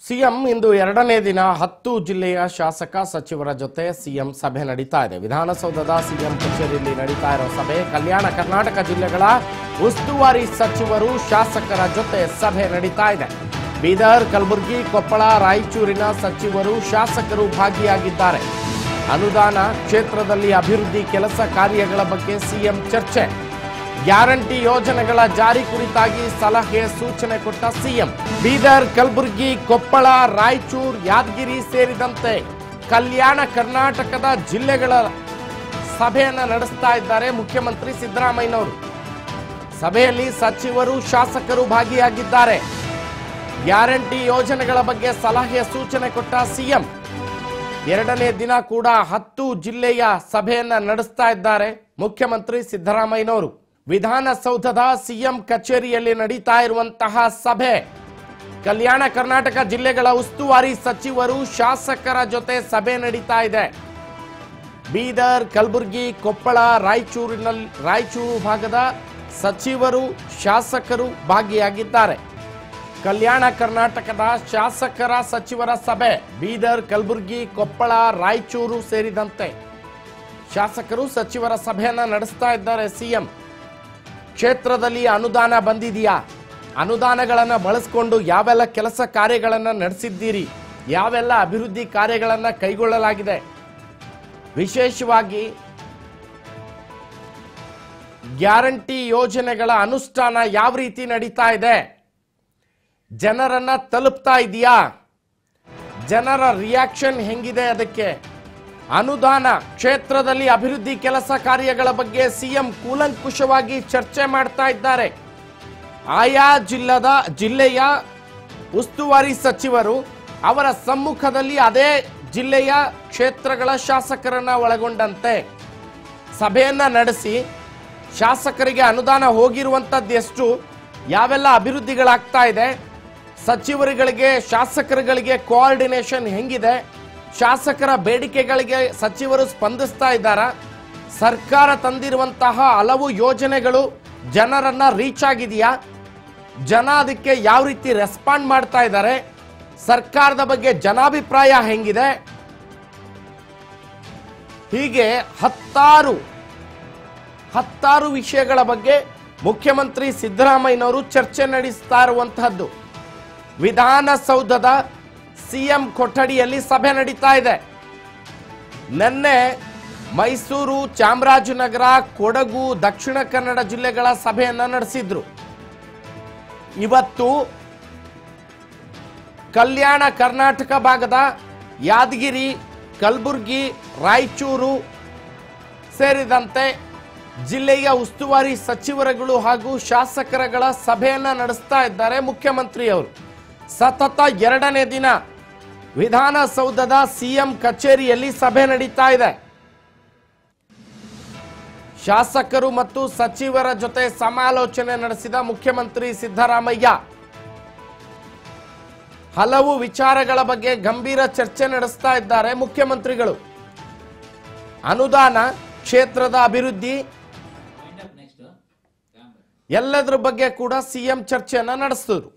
CM ಇಂದು ಎರಡನೇ ದಿನ 10 ಜಿಲ್ಲೆಯ ಶಾಸಕ ಸಚಿವರ ಜೊತೆ ಸಿಎಂ ಸಭೆ ನಡೀತಾ ಇದೆ. ವಿಧಾನಸೌಧದ ಸಿಎಂ ಕಚೇರಿಯಲ್ಲಿ ನಡೀತಾ ಇರೋ ಸಭೆ ಕಲ್ಯಾಣ ಕರ್ನಾಟಕ ಜಿಲ್ಲೆಗಳ ಉಸ್ತುವಾರಿ ಸಚಿವರು ಶಾಸಕರ ಜೊತೆ ಸಭೆ ನಡೀತಾ ಇದೆ. ಬೀದರ್, ಕಲಬುರಗಿ, ಕೊಪ್ಪಳ, ರಾಯಚೂರಿನ ಸಚಿವರು ಶಾಸಕರು ಭಾಗಿಯಾಗಿದ್ದಾರೆ. ಅನುದಾನ ಕ್ಷೇತ್ರದಲ್ಲಿ ಅಭಿವೃದ್ಧಿ ಕೆಲಸ ಕಾರ್ಯಗಳ ಬಗ್ಗೆ ಸಿಎಂ ಚರ್ಚೆ. ಗ್ಯಾರಂಟಿ ಯೋಜನೆಗಳ ಜಾರಿ ಕುರಿತಾಗಿ ಸಲಹೆ ಸೂಚನೆ ಕೊಟ್ಟ ಸಿಎಂ. ಬೀದರ್, ಕಲಬುರಗಿ, ಕೊಪ್ಪಳ, ರಾಯಚೂರು, ಯಾದಗಿರಿ ಸೇರಿದಂತೆ ಕಲ್ಯಾಣ ಕರ್ನಾಟಕದ ಜಿಲ್ಲೆಗಳ ಸಭೆಯನ್ನು ನಡೆಸ್ತಾ ಇದ್ದಾರೆ ಮುಖ್ಯಮಂತ್ರಿ ಸಿದ್ದರಾಮಯ್ಯನವರು. ಸಭೆಯಲ್ಲಿ ಸಚಿವರು ಶಾಸಕರು ಭಾಗಿಯಾಗಿದ್ದಾರೆ. ಗ್ಯಾರಂಟಿ ಯೋಜನೆಗಳ ಬಗ್ಗೆ ಸಲಹೆ ಸೂಚನೆ ಕೊಟ್ಟ ಸಿಎಂ. ಎರಡನೇ ದಿನ ಕೂಡ 10 ಜಿಲ್ಲೆಯ ಸಭೆಯನ್ನ ನಡೆಸ್ತಾ ಇದ್ದಾರೆ ಮುಖ್ಯಮಂತ್ರಿ ಸಿದ್ದರಾಮಯ್ಯನವರು. ವಿಧಾನಸೌಧದ ಸಿಎಂ ಕಚೇರಿಯಲ್ಲಿ ನಡೀತಾ ಇರುವಂತಹ ಸಭೆ ಕಲ್ಯಾಣ ಕರ್ನಾಟಕ ಜಿಲ್ಲೆಗಳ ಉಸ್ತುವಾರಿ ಸಚಿವರು ಶಾಸಕರ ಜೊತೆ ಸಭೆ ನಡೀತಾ ಇದೆ. ಬೀದರ್, ಕಲಬುರಗಿ, ಕೊಪ್ಪಳ, ರಾಯಚೂರು ಭಾಗದ ಸಚಿವರು ಶಾಸಕರು ಭಾಗಿಯಾಗಿದ್ದಾರೆ. ಕಲ್ಯಾಣ ಕರ್ನಾಟಕದ ಶಾಸಕರ ಸಚಿವರ ಸಭೆ ಬೀದರ್, ಕಲಬುರಗಿ, ಕೊಪ್ಪಳ, ರಾಯಚೂರು ಸೇರಿದಂತೆ ಶಾಸಕರು ಸಚಿವರ ಸಭೆಯನ್ನ ನಡೆಸ್ತಾ ಇದ್ದಾರೆ. ಸಿಎಂ ಕ್ಷೇತ್ರದಲ್ಲಿ ಅನುದಾನ ಬಂದಿದೆಯಾ, ಅನುದಾನಗಳನ್ನು ಬಳಸಿಕೊಂಡು ಯಾವೆಲ್ಲ ಕೆಲಸ ಕಾರ್ಯಗಳನ್ನು ನಡೆಸಿದ್ದೀರಿ, ಯಾವೆಲ್ಲ ಅಭಿವೃದ್ಧಿ ಕಾರ್ಯಗಳನ್ನು ಕೈಗೊಳ್ಳಲಾಗಿದೆ, ವಿಶೇಷವಾಗಿ ಗ್ಯಾರಂಟಿ ಯೋಜನೆಗಳ ಅನುಷ್ಠಾನ ಯಾವ ರೀತಿ ನಡೀತಾ ಇದೆ, ಜನರನ್ನ ತಲುಪ್ತಾ ಇದೆಯಾ, ಜನರ ರಿಯಾಕ್ಷನ್ ಹೆಂಗಿದೆ, ಅದಕ್ಕೆ ಅನುದಾನ ಕ್ಷೇತ್ರದಲ್ಲಿ ಅಭಿವೃದ್ಧಿ ಕೆಲಸ ಕಾರ್ಯಗಳ ಬಗ್ಗೆ ಸಿಎಂ ಕೂಲಂಕುಷವಾಗಿ ಚರ್ಚೆ ಮಾಡ್ತಾ ಇದ್ದಾರೆ. ಆಯಾ ಜಿಲ್ಲೆಯ ಉಸ್ತುವಾರಿ ಸಚಿವರು ಅವರ ಸಮ್ಮುಖದಲ್ಲಿ ಅದೇ ಜಿಲ್ಲೆಯ ಕ್ಷೇತ್ರಗಳ ಶಾಸಕರನ್ನ ಒಳಗೊಂಡಂತೆ ಸಭೆಯನ್ನ ನಡೆಸಿ ಶಾಸಕರಿಗೆ ಅನುದಾನ ಹೋಗಿರುವಂತದ್ದು ಎಷ್ಟು, ಯಾವೆಲ್ಲ ಅಭಿವೃದ್ಧಿಗಳಾಗ್ತಾ ಇದೆ, ಸಚಿವರುಗಳಿಗೆ ಶಾಸಕರುಗಳಿಗೆ ಕೋಆರ್ಡಿನೇಷನ್ ಹೆಂಗಿದೆ, ಶಾಸಕರ ಬೇಡಿಕೆಗಳಿಗೆ ಸಚಿವರು ಸ್ಪಂದಿಸ್ತಾ ಇದ್ದಾರಾ, ಸರ್ಕಾರ ತಂದಿರುವಂತಹ ಹಲವು ಯೋಜನೆಗಳು ಜನರನ್ನ ರೀಚ್ ಆಗಿದೆಯಾ, ಜನ ಅದಕ್ಕೆ ಯಾವ ರೀತಿ ರೆಸ್ಪಾಂಡ್ ಮಾಡ್ತಾ ಇದ್ದಾರೆ, ಸರ್ಕಾರದ ಬಗ್ಗೆ ಜನಾಭಿಪ್ರಾಯ ಹೆಂಗಿದೆ, ಹೀಗೆ ಹತ್ತಾರು ವಿಷಯಗಳ ಬಗ್ಗೆ ಮುಖ್ಯಮಂತ್ರಿ ಸಿದ್ದರಾಮಯ್ಯನವರು ಚರ್ಚೆ ನಡೆಸ್ತಾ ಇರುವಂತಹದ್ದು. ವಿಧಾನಸೌಧದ ಸಿಎಂ ಕೊಠಡಿಯಲ್ಲಿ ಸಭೆ ನಡೀತಾ ಇದೆ. ನಿನ್ನೆ ಮೈಸೂರು, ಚಾಮರಾಜನಗರ, ಕೊಡಗು, ದಕ್ಷಿಣ ಕನ್ನಡ ಜಿಲ್ಲೆಗಳ ಸಭೆಯನ್ನ ನಡೆಸಿದ್ರು. ಇವತ್ತು ಕಲ್ಯಾಣ ಕರ್ನಾಟಕ ಭಾಗದ ಯಾದಗಿರಿ, ಕಲಬುರಗಿ, ರಾಯಚೂರು ಸೇರಿದಂತೆ ಜಿಲ್ಲೆಯ ಉಸ್ತುವಾರಿ ಸಚಿವರುಗಳು ಹಾಗೂ ಶಾಸಕರುಗಳ ಸಭೆಯನ್ನ ನಡೆಸ್ತಾ ಇದ್ದಾರೆ ಮುಖ್ಯಮಂತ್ರಿಯವರು. ಸತತ ಎರಡನೇ ದಿನ ವಿಧಾನಸೌಧದ ಸಿಎಂ ಕಚೇರಿಯಲ್ಲಿ ಸಭೆ ನಡೀತಾ ಇದೆ. ಶಾಸಕರು ಮತ್ತು ಸಚಿವರ ಜೊತೆ ಸಮಾಲೋಚನೆ ನಡೆಸಿದ ಮುಖ್ಯಮಂತ್ರಿ ಸಿದ್ದರಾಮಯ್ಯ ಹಲವು ವಿಚಾರಗಳ ಬಗ್ಗೆ ಗಂಭೀರ ಚರ್ಚೆ ನಡೆಸ್ತಾ ಇದ್ದಾರೆ ಮುಖ್ಯಮಂತ್ರಿಗಳು. ಅನುದಾನ, ಕ್ಷೇತ್ರದ ಅಭಿವೃದ್ಧಿ ಎಲ್ಲದರ ಬಗ್ಗೆ ಕೂಡ ಸಿಎಂ ಚರ್ಚೆಯನ್ನ ನಡೆಸಿದರು.